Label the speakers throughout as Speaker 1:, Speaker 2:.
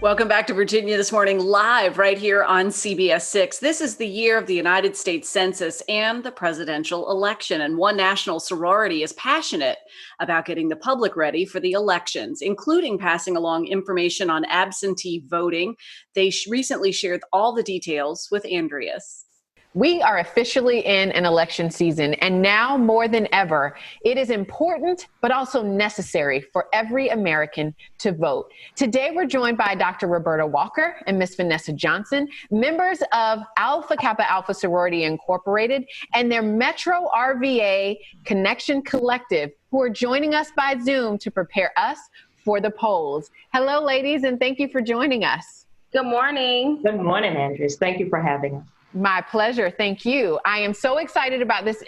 Speaker 1: Welcome back to Virginia This Morning, live right here on CBS 6. This is the year of the United States Census and the presidential election. And one national sorority is passionate about getting the public ready for the elections, including passing along information on absentee voting. They recently shared all the details with Andreas.
Speaker 2: We are officially in an election season, and now more than ever, it is important but also necessary for every American to vote. Today, we're joined by Dr. Roberta Walker and Ms. Vanessa Johnson, members of Alpha Kappa Alpha Sorority Incorporated and their Metro RVA Connection Collective, who are joining us by Zoom to prepare us for the polls. Hello, ladies, and thank you for joining us.
Speaker 3: Good morning.
Speaker 4: Good morning, Andrews. Thank you for having us.
Speaker 2: My pleasure. Thank you. I am so excited about this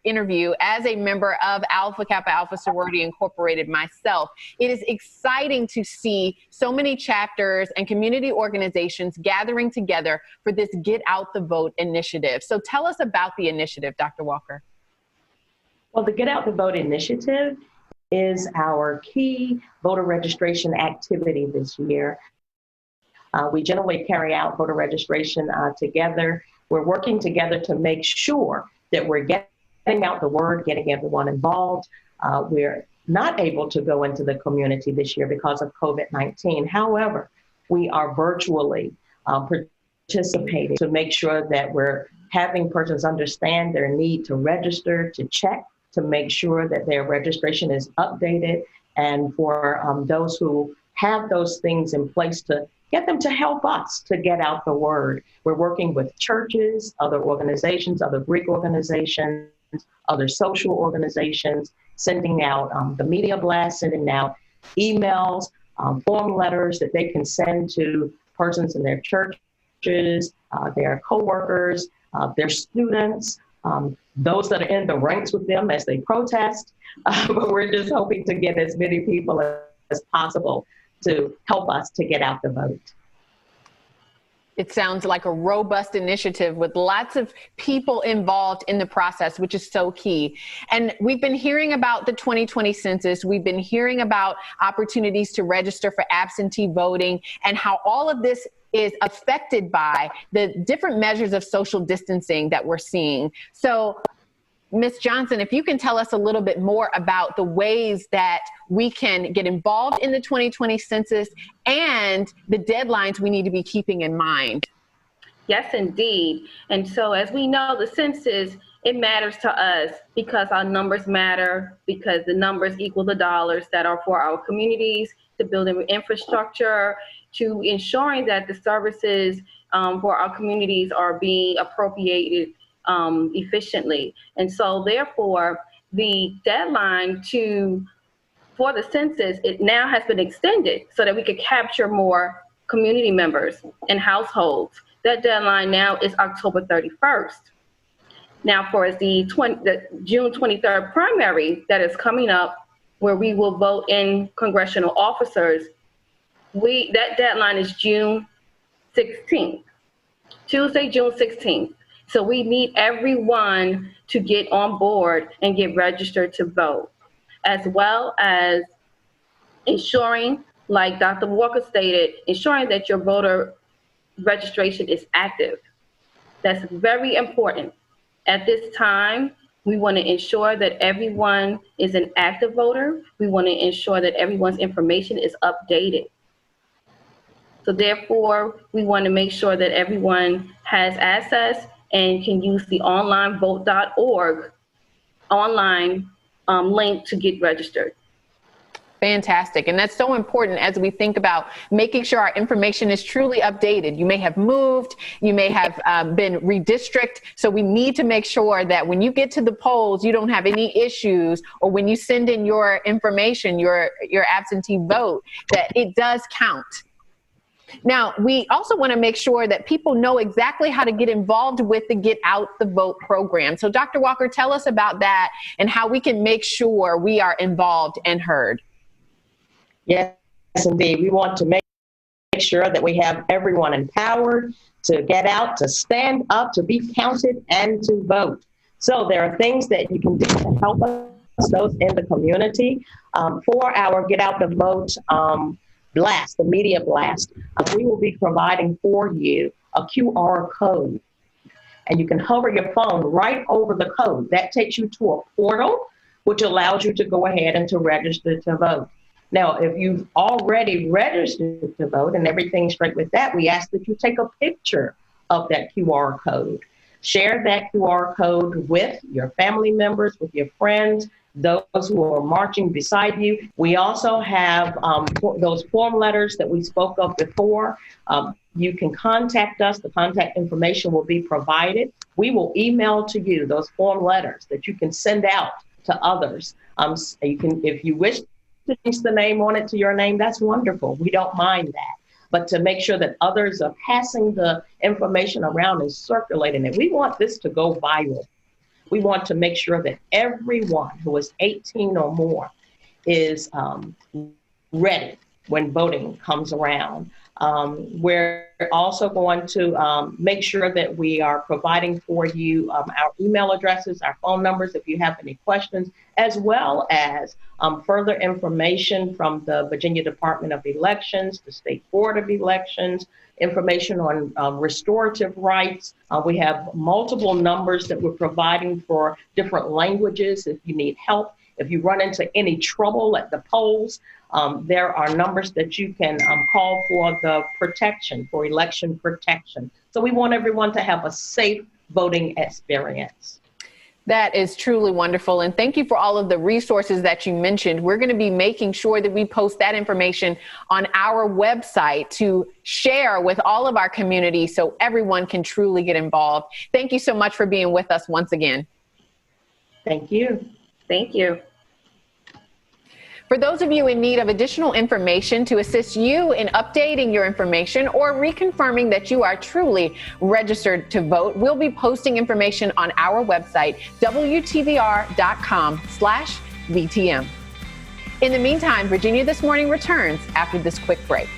Speaker 2: interview as a member of Alpha Kappa Alpha Sorority Incorporated myself. It is exciting to see so many chapters and community organizations gathering together for this Get Out the Vote initiative. So tell us about the initiative, Dr. Walker.
Speaker 4: Well, the Get Out the Vote initiative is our key voter registration activity this year. We generally carry out voter registration together. We're working together to make sure that we're getting out the word, getting everyone involved. We're not able to go into the community this year because of COVID-19. However, we are virtually participating to make sure that we're having persons understand their need to register, to check, to make sure that their registration is updated, and for those who have those things in place to get them to help us to get out the word. We're working with churches, other organizations, other Greek organizations, other social organizations, sending out the media blasts, sending out emails, form letters that they can send to persons in their churches, their coworkers, their students, those that are in the ranks with them as they protest. But we're just hoping to get as many people as possible to help us to get out the vote.
Speaker 2: It sounds like a robust initiative with lots of people involved in the process, which is so key. And we've been hearing about the 2020 census. We've been hearing about opportunities to register for absentee voting and how all of this is affected by the different measures of social distancing that we're seeing. So, Ms. Johnson, if you can tell us a little bit more about the ways that we can get involved in the 2020 census and the deadlines we need to be keeping in mind.
Speaker 3: Yes, indeed. And so as we know, the census, it matters to us because our numbers matter, because the numbers equal the dollars that are for our communities, to building infrastructure, to ensuring that the services for our communities are being appropriated efficiently. And so therefore, the deadline for the census, it now has been extended so that we could capture more community members and households. That deadline now is October 31st. Now for the June 23rd primary that is coming up, where we will vote in congressional officers, that deadline is June 16th, Tuesday, June 16th. So we need everyone to get on board and get registered to vote, as well as ensuring, like Dr. Walker stated, ensuring that your voter registration is active. That's very important. At this time, we want to ensure that everyone is an active voter. We want to ensure that everyone's information is updated. So therefore, we want to make sure that everyone has access and can use the online vote.org online link to get registered.
Speaker 2: Fantastic. And that's so important as we think about making sure our information is truly updated. You may have moved, you may have been redistricted. So we need to make sure that when you get to the polls, you don't have any issues, or when you send in your information, your absentee vote, that it does count. Now, we also want to make sure that people know exactly how to get involved with the Get Out the Vote program. So Dr. Walker, tell us about that and how we can make sure we are involved and heard.
Speaker 4: Yes, indeed. We want to make sure that we have everyone empowered to get out, to stand up, to be counted, and to vote. So there are things that you can do to help us, those in the community. For our Get Out the Vote blast, the media blast, we will be providing for you a QR code. And you can hover your phone right over the code. That takes you to a portal, which allows you to go ahead and to register to vote. Now, if you've already registered to vote and everything's straight with that, we ask that you take a picture of that QR code. Share that QR code with your family members, with your friends, those who are marching beside you. We also have those form letters that we spoke of before. You can contact us. The contact information will be provided. We will email to you those form letters that you can send out to others. You can, if you wish to change the name on it to your name, that's wonderful. We don't mind that. But to make sure that others are passing the information around and circulating it, we want this to go viral. We want to make sure that everyone who is 18 or more is ready when voting comes around. We're also going to make sure that we are providing for you our email addresses, our phone numbers, if you have any questions, as well as further information from the Virginia Department of Elections, the State Board of Elections, information on restorative rights. We have multiple numbers that we're providing for different languages if you need help. If you run into any trouble at the polls, there are numbers that you can call for the protection, for election protection. So we want everyone to have a safe voting experience.
Speaker 2: That is truly wonderful. And thank you for all of the resources that you mentioned. We're going to be making sure that we post that information on our website to share with all of our community so everyone can truly get involved. Thank you so much for being with us once again.
Speaker 4: Thank you.
Speaker 3: Thank you.
Speaker 2: For those of you in need of additional information to assist you in updating your information or reconfirming that you are truly registered to vote, we'll be posting information on our website, WTVR.com/VTM. In the meantime, Virginia This Morning returns after this quick break.